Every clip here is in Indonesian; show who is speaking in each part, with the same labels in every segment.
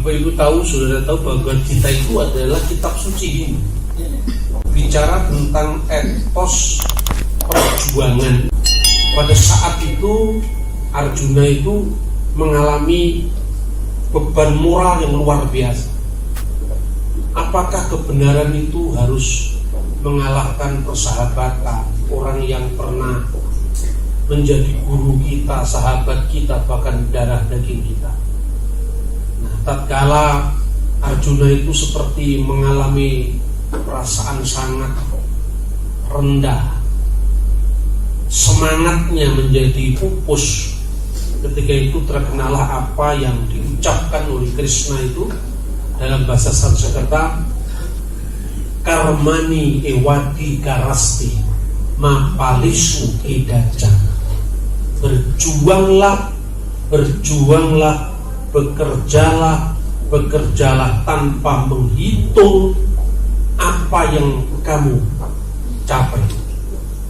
Speaker 1: Bapak Ibu tahu, saudara tahu Bhagavad Gita itu adalah kitab suci Hindu. Bicara tentang etos perjuangan. Pada saat itu Arjuna itu mengalami beban moral yang luar biasa. Apakah kebenaran itu harus mengalahkan persahabatan orang yang pernah menjadi guru kita, sahabat kita, bahkan darah daging kita? Nah, tatkala Arjuna itu seperti mengalami perasaan sangat rendah, semangatnya menjadi pupus. Ketika itu terkenalah apa yang diucapkan oleh Krishna itu dalam bahasa Sanskerta, karmani ewadi karasti mapalisu edaca. Berjuanglah, berjuanglah, bekerjalah tanpa menghitung apa yang kamu capai.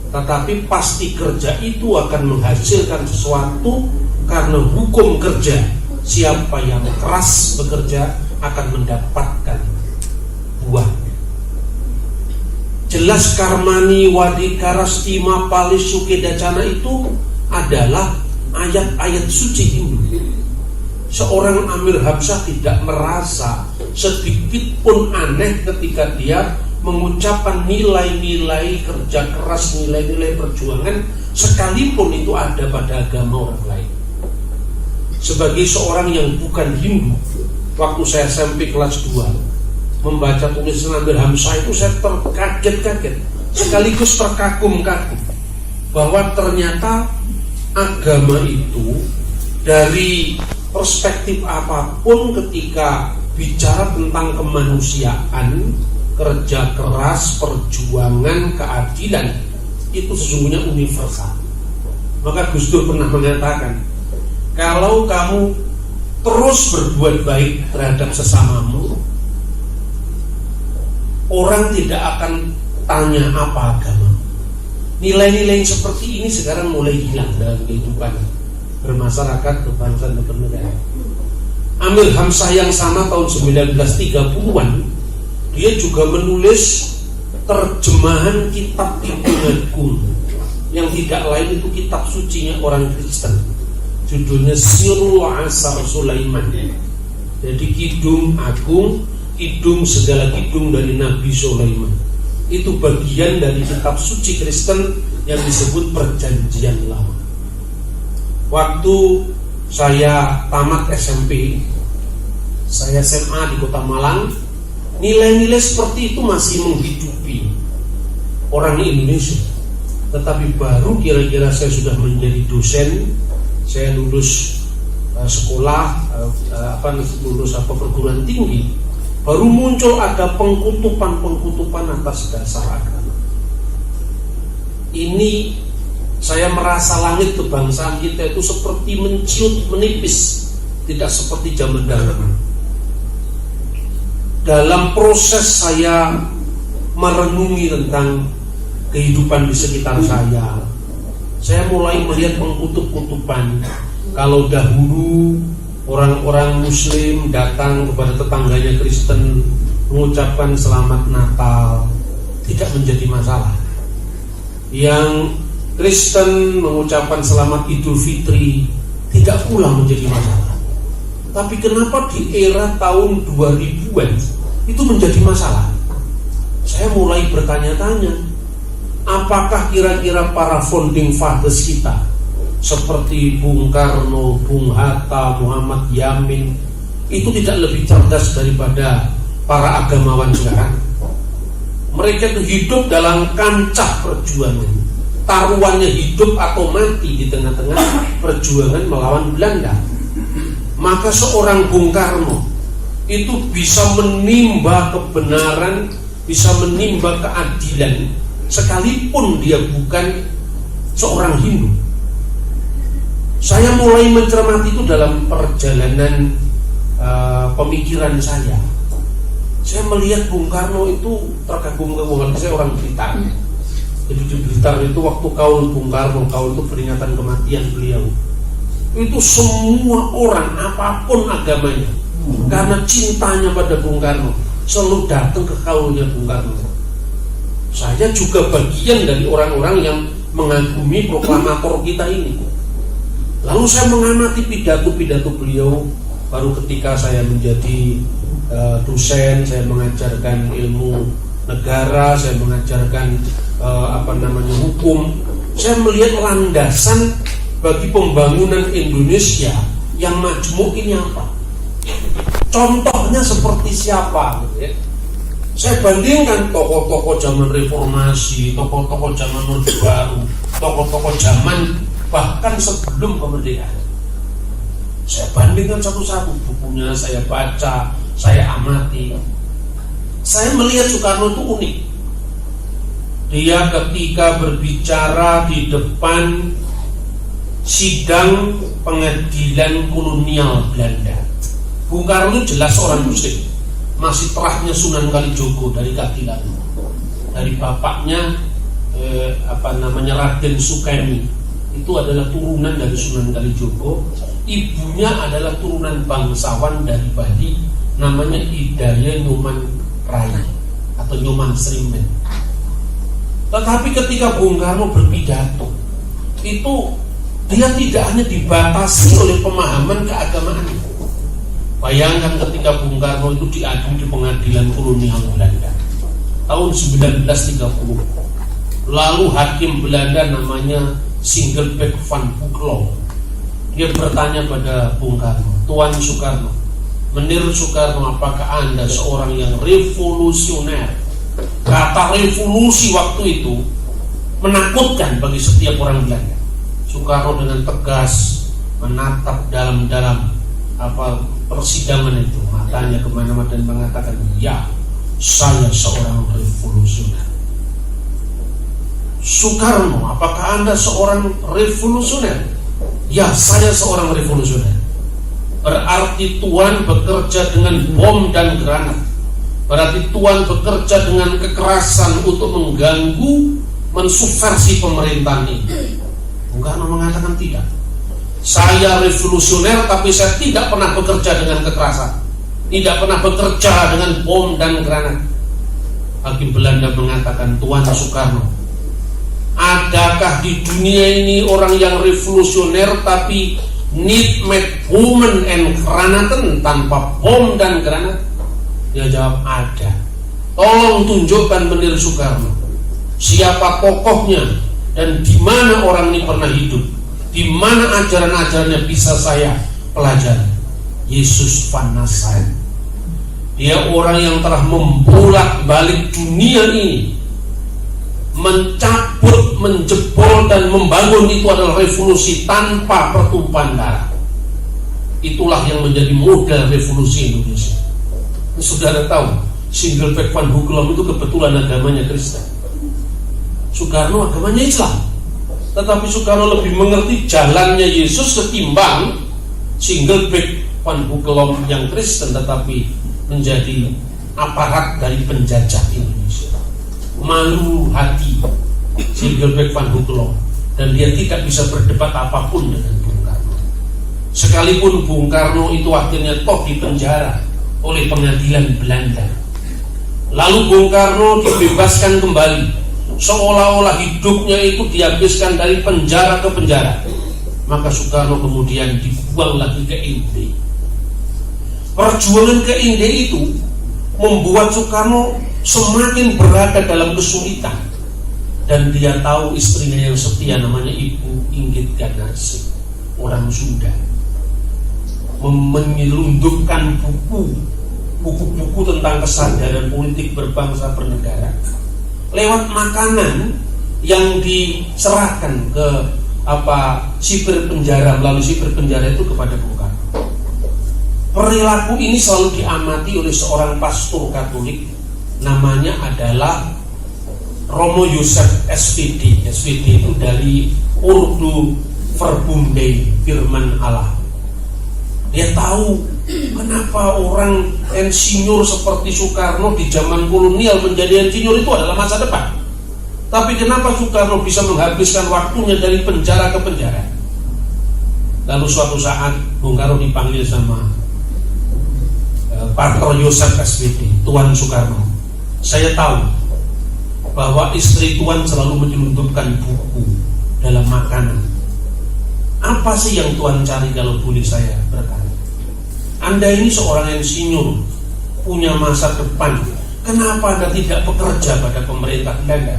Speaker 1: Tetapi pasti kerja itu akan menghasilkan sesuatu, karena hukum kerja, siapa yang keras bekerja akan mendapatkan buah. Jelas karmani wadikarastima palisukedacana itu adalah ayat-ayat suci Hindu. Seorang Amir Hamzah tidak merasa sedikit pun aneh ketika dia mengucapkan nilai-nilai kerja keras, nilai-nilai perjuangan, sekalipun itu ada pada agama orang lain. Sebagai seorang yang bukan Hindu, waktu saya SMP kelas 2 membaca tulisan Amir Hamzah itu saya terkaget-kaget, sekaligus terkagum-kagum, bahwa ternyata agama itu dari perspektif apapun ketika bicara tentang kemanusiaan, kerja keras, perjuangan, keadilan, itu sesungguhnya universal. Maka Gus Dur pernah mengatakan, kalau kamu terus berbuat baik terhadap sesamamu, orang tidak akan tanya apa agama. Nilai-nilai yang seperti ini sekarang mulai hilang dalam kehidupan bermasyarakat, berbangsa dan bernegara. Amir Hamzah yang sama tahun 1930-an, dia juga menulis terjemahan kitab Kidung Agung yang tidak lain itu kitab sucinya orang Kristen. Judulnya Sirul Asar Sulaiman. Jadi Kidung Agung, kidung segala kidung dari Nabi Sulaiman. Itu bagian dari kitab suci Kristen yang disebut Perjanjian Lama. Waktu saya tamat SMP, saya SMA di Kota Malang, nilai-nilai seperti itu masih menghidupi orang Indonesia. Tetapi baru kira-kira saya sudah menjadi dosen, saya lulus lulus perguruan tinggi, baru muncul ada pengkutupan atas dasar agama. Ini saya merasa langit kebangsaan kita itu seperti menciut menipis, tidak seperti zaman dahulu. Dalam proses saya merenungi tentang kehidupan di sekitar saya mulai melihat pengkutub-kutupan. Kalau dahulu orang-orang Muslim datang kepada tetangganya Kristen mengucapkan selamat Natal, tidak menjadi masalah. Yang Kristen mengucapkan selamat Idul Fitri, tidak pula menjadi masalah. Tapi kenapa di era tahun 2000-an itu menjadi masalah? Saya mulai bertanya-tanya, apakah kira-kira para founding fathers kita seperti Bung Karno, Bung Hatta, Muhammad Yamin itu tidak lebih cerdas daripada para agamawan sekarang? Mereka itu hidup dalam kancah perjuangan, taruhannya hidup atau mati di tengah-tengah perjuangan melawan Belanda. Maka seorang Bung Karno itu bisa menimba kebenaran, bisa menimba keadilan, sekalipun dia bukan seorang Hindu. Saya mulai mencermati itu dalam perjalanan pemikiran saya. Saya melihat Bung Karno itu terkagum-kagum. Saya orang Blitar. Jadi di Blitar itu waktu kaul Bung Karno, kaul itu peringatan kematian beliau, itu semua orang apapun agamanya Karena cintanya pada Bung Karno, selalu datang ke kaulnya Bung Karno. Saya juga bagian dari orang-orang yang mengagumi proklamator kita ini. Lalu saya mengamati pidato-pidato beliau. Baru ketika saya menjadi dosen, saya mengajarkan ilmu negara, saya mengajarkan hukum. Saya melihat landasan bagi pembangunan Indonesia yang majmuk ini apa? Contohnya seperti siapa? Saya bandingkan tokoh-tokoh zaman reformasi, tokoh-tokoh zaman Orde Baru, tokoh-tokoh zaman bahkan sebelum kemerdekaan. Saya bandingkan satu-satu, bukunya saya baca, saya amati. Saya melihat Soekarno itu unik. Dia ketika berbicara di depan sidang pengadilan kolonial Belanda, Bung Karno jelas orang Muslim, masih terahnya Sunan Kalijogo dari Kadilan, dari bapaknya Raden Sukeni, itu adalah turunan dari Sunan Kalijogo. Ibunya adalah turunan bangsawan dari Bali, namanya Hidayah Nyoman Rai atau Nyoman Srimen. Tetapi ketika Bung Karno berpidato, itu dia tidak hanya dibatasi oleh pemahaman keagamaan. Bayangkan ketika Bung Karno itu diadu di pengadilan kolonial Belanda tahun 1930. Lalu hakim Belanda namanya Singelbeck van Boekel, dia bertanya pada Bung Karno, Tuan Soekarno, Menir Soekarno, apakah Anda seorang yang revolusioner? Kata revolusi waktu itu menakutkan bagi setiap orang Belanda. Soekarno dengan tegas menatap dalam-dalam persidangan itu, matanya kemana-mana dan mengatakan, ya, saya seorang revolusioner. Soekarno, apakah Anda seorang revolusioner? Ya, saya seorang revolusioner. Berarti Tuan bekerja dengan bom dan granat. Berarti Tuan bekerja dengan kekerasan untuk mengganggu, mensubversi pemerintahan ini. Bung Karno mengatakan tidak. Saya revolusioner, tapi saya tidak pernah bekerja dengan kekerasan, tidak pernah bekerja dengan bom dan granat. Hakim Belanda mengatakan, Tuan Soekarno, adakah di dunia ini orang yang revolusioner tapi need make woman and granaten, tanpa bom dan granat? Dia jawab, ada. Tolong tunjukkan Menir Soekarno, siapa tokohnya dan di mana orang ini pernah hidup, di mana ajaran-ajarannya bisa saya pelajari. Yesus van Nazaret. Dia orang yang telah membolak-balik dunia ini, mencabut, menjebol dan membangun. Itu adalah revolusi tanpa pertumpahan darah. Itulah yang menjadi modal revolusi Indonesia. Saudara tahu, Singelbeck van Boekel itu kebetulan agamanya Kristen, Soekarno agamanya Islam. Tetapi Soekarno lebih mengerti jalannya Yesus ketimbang Singelbeck van Boekel yang Kristen tetapi menjadi aparat dari penjajah Indonesia. Malu hati Singelbeck van Boekel, dan dia tidak bisa berdebat apapun dengan Bung Karno. Sekalipun Bung Karno itu akhirnya toh dipenjara oleh pengadilan Belanda. Lalu Bung Karno dibebaskan kembali, seolah-olah hidupnya itu dihabiskan dari penjara ke penjara. Maka Soekarno kemudian dibuang lagi ke Inde. Perjuangan ke Inde itu membuat Soekarno semakin berada dalam kesulitan. Dan dia tahu istrinya yang setia namanya Ibu Inggit Ganarsi, orang Sunda, menyelundupkan buku-buku tentang kesadaran politik berbangsa bernegara lewat makanan yang diserahkan ke sipir penjara, melalui sipir penjara itu kepada Bung Karno. Perilaku ini selalu diamati oleh seorang pastor Katolik, namanya adalah Romo Yosef SPD. SPD itu dari Urdu Verbunde, firman Allah. Dia tahu kenapa orang insinyur seperti Soekarno di zaman kolonial menjadi insinyur itu adalah masa depan. Tapi kenapa Soekarno bisa menghabiskan waktunya dari penjara ke penjara? Lalu suatu saat Bung Karno dipanggil sama Pater Yosef SPD, Tuan Soekarno. Saya tahu bahwa istri Tuan selalu menyelundupkan buku dalam makanan. Apa sih yang Tuan cari kalau boleh saya bertanya? Anda ini seorang insinyur, punya masa depan. Kenapa Anda tidak bekerja pada pemerintah Belanda?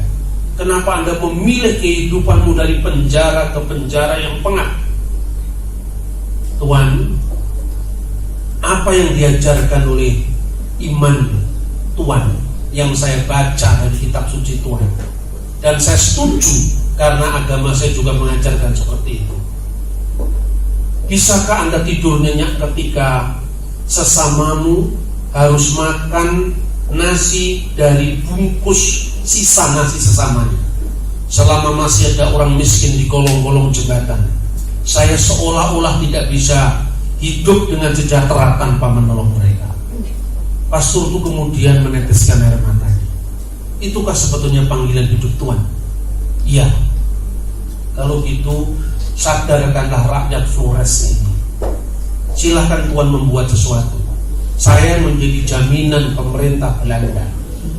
Speaker 1: Kenapa Anda memilih kehidupanmu dari penjara ke penjara yang pengap? Tuan, apa yang diajarkan oleh iman Tuan yang saya baca dari kitab suci Tuhan, dan saya setuju karena agama saya juga mengajarkan seperti itu. Bisakah Anda tidur nyenyak ketika sesamamu harus makan nasi dari bungkus sisa nasi sesamanya? Selama masih ada orang miskin di kolong-kolong jembatan, saya seolah-olah tidak bisa hidup dengan sejahtera tanpa menolong mereka. Pastor itu kemudian meneteskan air matanya. Itukah sebetulnya panggilan hidup Tuhan? Iya. Kalau gitu, sadarkanlah rakyat Flores ini. Silahkan Tuhan membuat sesuatu. Saya menjadi jaminan pemerintah Belanda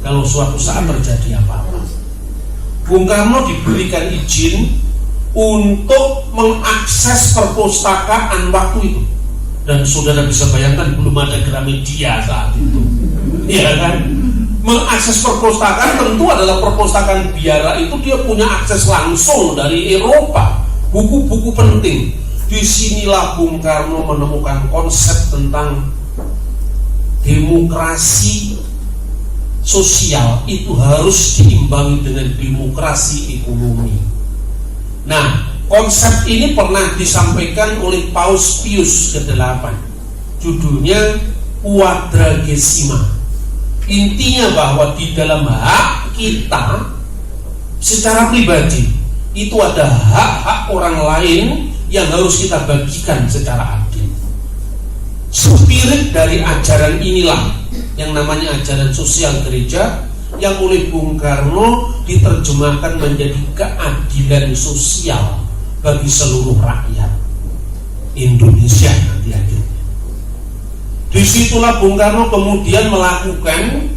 Speaker 1: kalau suatu saat terjadi apa-apa. Bung Karno diberikan izin untuk mengakses perpustakaan waktu itu. Dan saudara bisa bayangkan belum ada Gramedia saat itu, ya kan? Mengakses perpustakaan tentu adalah perpustakaan biara itu dia punya akses langsung dari Eropa, buku-buku penting. Disinilah Bung Karno menemukan konsep tentang demokrasi sosial itu harus diimbangi dengan demokrasi ekonomi. Nah, konsep ini pernah disampaikan oleh Paus Pius ke-8. Judulnya Quadragesima. Intinya bahwa di dalam hak kita secara pribadi itu ada hak-hak orang lain yang harus kita bagikan secara adil. Spirit dari ajaran inilah yang namanya ajaran sosial gereja, yang oleh Bung Karno diterjemahkan menjadi keadilan sosial bagi seluruh rakyat Indonesia nanti akhirnya. Disitulah Bung Karno kemudian melakukan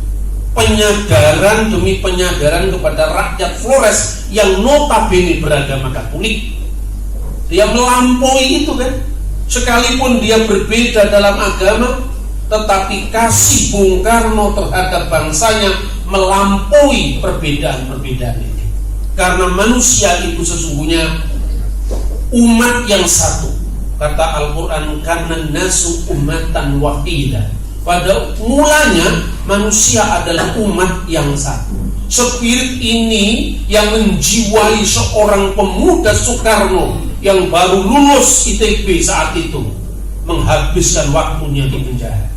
Speaker 1: penyadaran demi penyadaran kepada rakyat Flores yang notabene beragama Katolik. Dia melampaui itu kan, sekalipun dia berbeda dalam agama, tetapi kasih Bung Karno terhadap bangsanya melampaui perbedaan-perbedaan ini. Karena manusia itu sesungguhnya umat yang satu. Kata Al-Quran, karena nasu umatan wahidah. Pada mulanya manusia adalah umat yang satu. Spirit ini yang menjiwai seorang pemuda Soekarno yang baru lulus ITB saat itu, menghabiskan waktunya di penjara.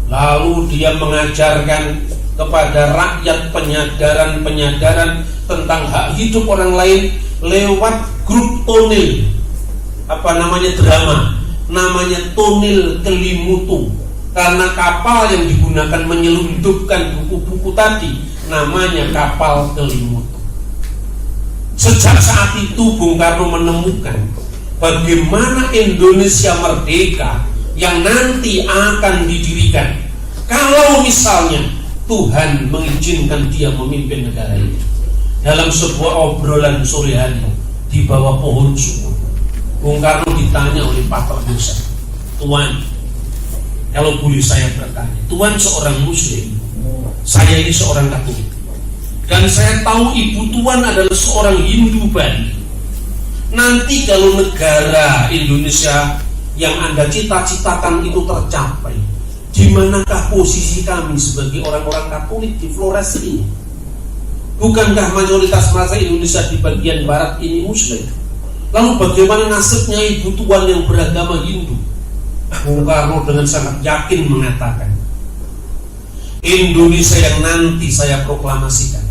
Speaker 1: Lalu dia mengajarkan kepada rakyat penyadaran-penyadaran tentang hak hidup orang lain lewat grup tonil, drama, namanya Tonil Kelimutu. Karena kapal yang digunakan menyelundupkan buku-buku tadi namanya kapal Kelimutu. Sejak saat itu Bung Karno menemukan bagaimana Indonesia merdeka yang nanti akan didirikan kalau misalnya Tuhan mengizinkan dia memimpin negara ini. Dalam sebuah obrolan sore hari di bawah pohon sumur, Bung Karno ditanya oleh Pater Yosef, Tuan, kalau boleh saya bertanya, Tuan seorang Muslim, saya ini seorang Katolik, dan saya tahu ibu Tuan adalah seorang Hindu Bali. Nanti kalau negara Indonesia yang Anda cita-citakan itu tercapai, di manakah posisi kami sebagai orang-orang Katolik di Flores ini? Bukankah mayoritas bangsa Indonesia di bagian barat ini Muslim? Lalu bagaimana nasibnya ibu Tuan yang beragama Hindu? Bung Karno dengan sangat yakin mengatakan, Indonesia yang nanti saya proklamasikan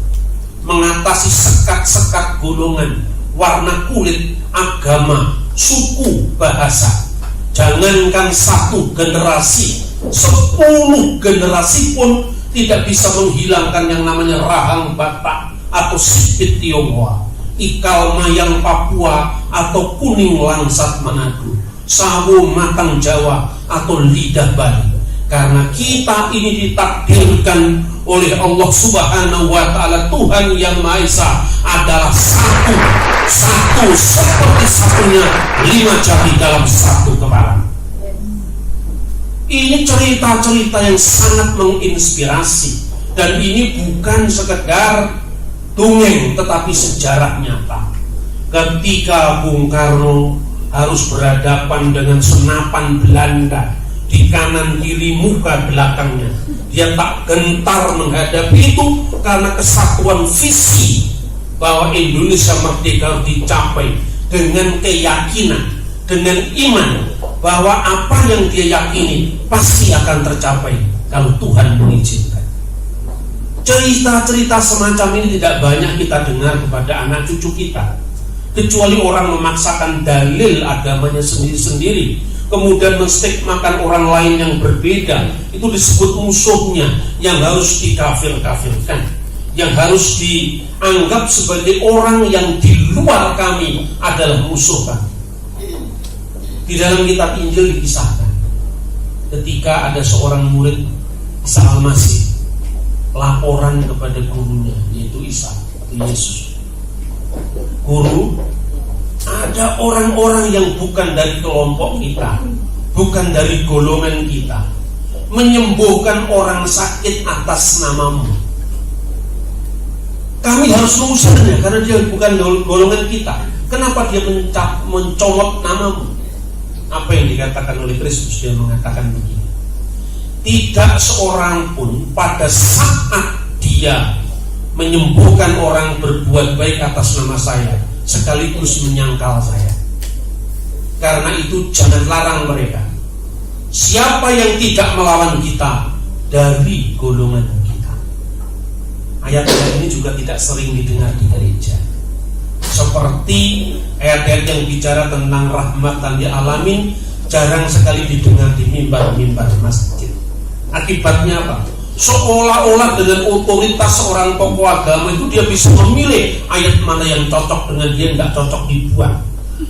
Speaker 1: mengatasi sekat-sekat golongan, warna kulit, agama, suku, bahasa. Jangankan satu generasi, 10 generasi pun tidak bisa menghilangkan yang namanya rahang Batak atau sipit Tionghoa, ikal mayang Papua atau kuning langsat Manado, sawo matang Jawa atau lidah Bali. Karena kita ini ditakdirkan oleh Allah Subhanahu wa Ta'ala, Tuhan yang Maha Esa adalah satu seperti satunya 5 jari dalam satu kepala. Ini cerita-cerita yang sangat menginspirasi, dan ini bukan sekedar dongeng tetapi sejarah nyata. Ketika Bung Karno harus berhadapan dengan senapan Belanda di kanan kiri muka belakangnya, dia tak gentar menghadapi itu karena kesatuan visi bahwa Indonesia merdeka dicapai dengan keyakinan, dengan iman bahwa apa yang dia yakini pasti akan tercapai kalau Tuhan mengizinkan. Cerita-cerita semacam ini tidak banyak kita dengar kepada anak cucu kita, kecuali orang memaksakan dalil agamanya sendiri-sendiri, kemudian menstigmakan orang lain yang berbeda, itu disebut musuhnya, yang harus dikafir-kafirkan, yang harus dianggap sebagai orang yang di luar kami adalah musuh kami. Di dalam kitab Injil dikisahkan ketika ada seorang murid Isa Al-Masih laporan kepada gurunya, yaitu Isa, Yesus. Guru, ada orang-orang yang bukan dari kelompok kita, bukan dari golongan kita, menyembuhkan orang sakit atas namamu. Kami harus mengusirnya karena dia bukan golongan kita. Kenapa dia mencomot namamu? Apa yang dikatakan oleh Kristus? Dia mengatakan begini: tidak seorang pun pada saat dia menyembuhkan orang berbuat baik atas nama saya sekaligus menyangkal saya. Karena itu jangan larang mereka. Siapa yang tidak melawan kita dari golongan kita. Ayat-ayat ini juga tidak sering didengar di gereja, seperti ayat-ayat yang bicara tentang rahmatan lil alamin jarang sekali didengar di mimbar-mimbar masjid. Akibatnya apa? Seolah-olah dengan otoritas seorang tokoh agama itu dia bisa memilih ayat mana yang cocok dengan dia, nggak cocok dibuang.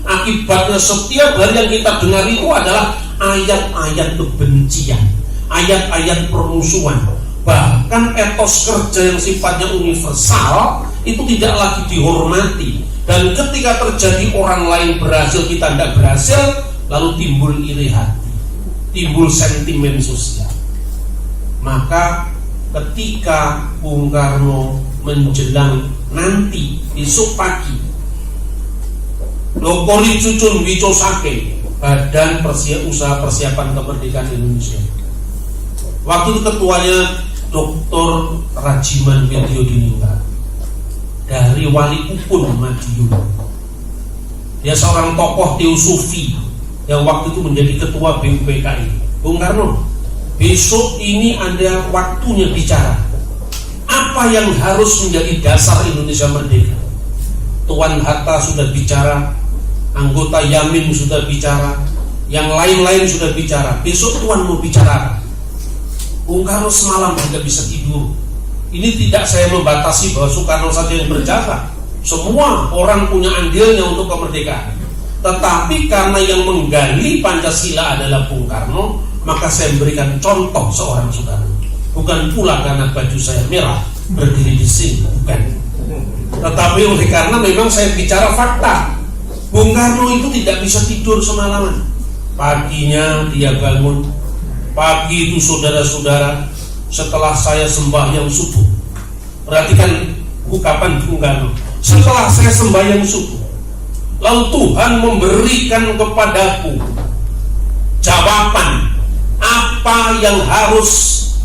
Speaker 1: Akibatnya setiap hari yang kita dengar itu adalah ayat-ayat kebencian, ayat-ayat permusuhan. Bahkan etos kerja yang sifatnya universal itu tidak lagi dihormati. Dan ketika terjadi orang lain berhasil, kita tidak berhasil, lalu timbul iri hati, timbul sentimen sosial. Maka ketika Bung Karno menjelang nanti besok pagi Lokori Cucun Wicosake, Badan Usaha Persiapan Kemerdekaan Indonesia, waktu itu ketuanya Dr. Rajiman Widyodiningrat dari Wali Upun Madiun. Dia seorang tokoh teosofi yang waktu itu menjadi ketua BUPKI. Bung Karno, besok ini ada waktunya bicara. Apa yang harus menjadi dasar Indonesia merdeka? Tuan Hatta sudah bicara, anggota Yamin sudah bicara, yang lain-lain sudah bicara. Besok Tuan mau bicara. Bung Karno semalam tidak bisa tidur. Ini tidak saya membatasi bahwa Soekarno saja yang berjasa. Semua orang punya andilnya untuk kemerdekaan. Tetapi karena yang menggali Pancasila adalah Bung Karno, maka saya memberikan contoh seorang Soekarno. Bukan pula karena baju saya merah berdiri di sini, bukan. Tetapi oleh karena memang saya bicara fakta. Bung Karno itu tidak bisa tidur semalaman. Paginya dia bangun. Pagi itu saudara-saudara, setelah saya sembahyang subuh. Perhatikan ungkapan Bung Karno. Setelah saya sembahyang subuh, lalu Tuhan memberikan kepadaku jawaban apa yang harus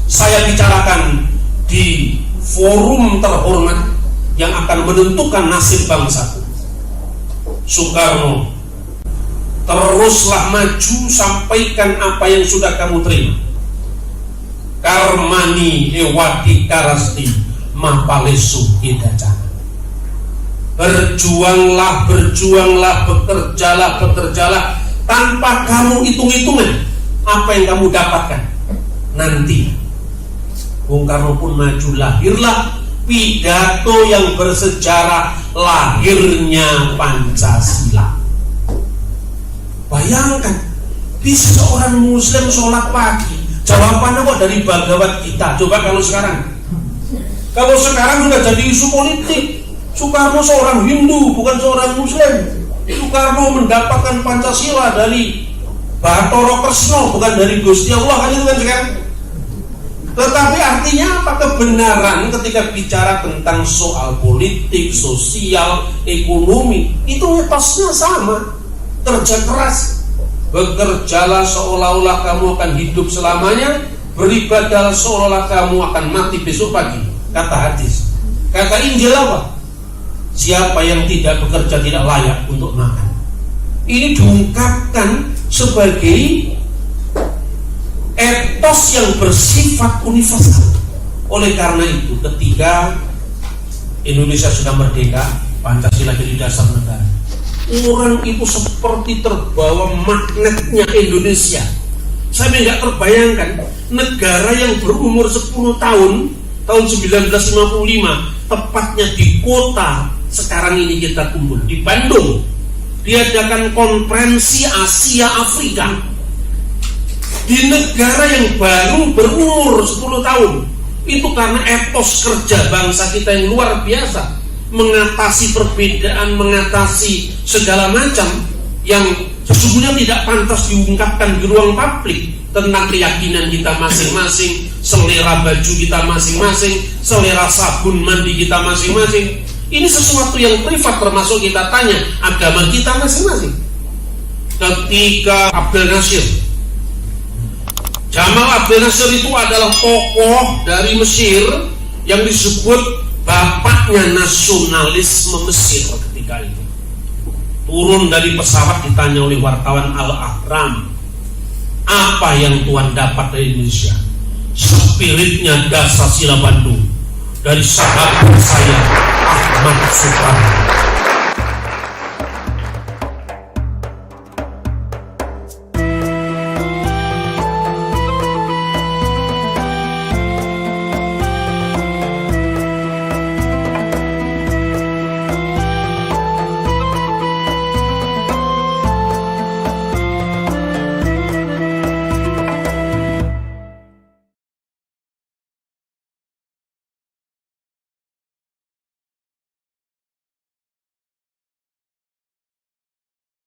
Speaker 1: saya bicarakan di forum terhormat yang akan menentukan nasib bangsaku. Soekarno, teruslah maju, sampaikan apa yang sudah kamu terima. Karmani ewati karasti mapalesu hidacana. Berjuanglah, berjuanglah, bekerjalah tanpa kamu hitung-hitungan apa yang kamu dapatkan nanti. Bung Karno pun maju, lahirlah pidato yang bersejarah, lahirnya Pancasila. Bayangkan, bisa seorang muslim sholat pagi Jawabannya kok dari Bhagavad Gita. Coba kalau sekarang sudah jadi isu politik. Soekarno seorang Hindu, bukan seorang Muslim. Soekarno mendapatkan Pancasila dari Bathara Kresna, bukan dari Gusti Allah, kan itu kan sekarang. Tetapi artinya apa? Kebenaran ketika bicara tentang soal politik, sosial, ekonomi, itu etosnya sama. Kerja keras, bekerjalah seolah-olah kamu akan hidup selamanya, beribadahlah seolah-olah kamu akan mati besok pagi, kata hadis. Kata Injil apa? Siapa yang tidak bekerja tidak layak untuk makan. Ini diungkapkan sebagai etos yang bersifat universal. Oleh karena itu, ketika Indonesia sudah merdeka, Pancasila jadi dasar negara, orang itu seperti terbawa magnetnya Indonesia. Saya nggak terbayangkan negara yang berumur 10 tahun 1955, tepatnya di kota sekarang ini kita kumpul di Bandung, diadakan konferensi Asia Afrika di negara yang baru berumur 10 tahun. Itu karena etos kerja bangsa kita yang luar biasa, mengatasi perbedaan, mengatasi segala macam yang sesungguhnya tidak pantas diungkapkan di ruang publik, tentang keyakinan kita masing-masing, selera baju kita masing-masing, selera sabun mandi kita masing-masing. Ini sesuatu yang privat, termasuk kita tanya agama kita masing-masing. Ketika Jamal Abdel Nasser itu adalah tokoh dari Mesir yang disebut bapaknya nasionalisme Mesir ketika itu. Turun dari pesawat ditanya oleh wartawan Al-Ahram, apa yang Tuhan dapat dari Indonesia? Spiritnya Dasar Sila Bandung dari sahabat saya Ahmad Soekarno.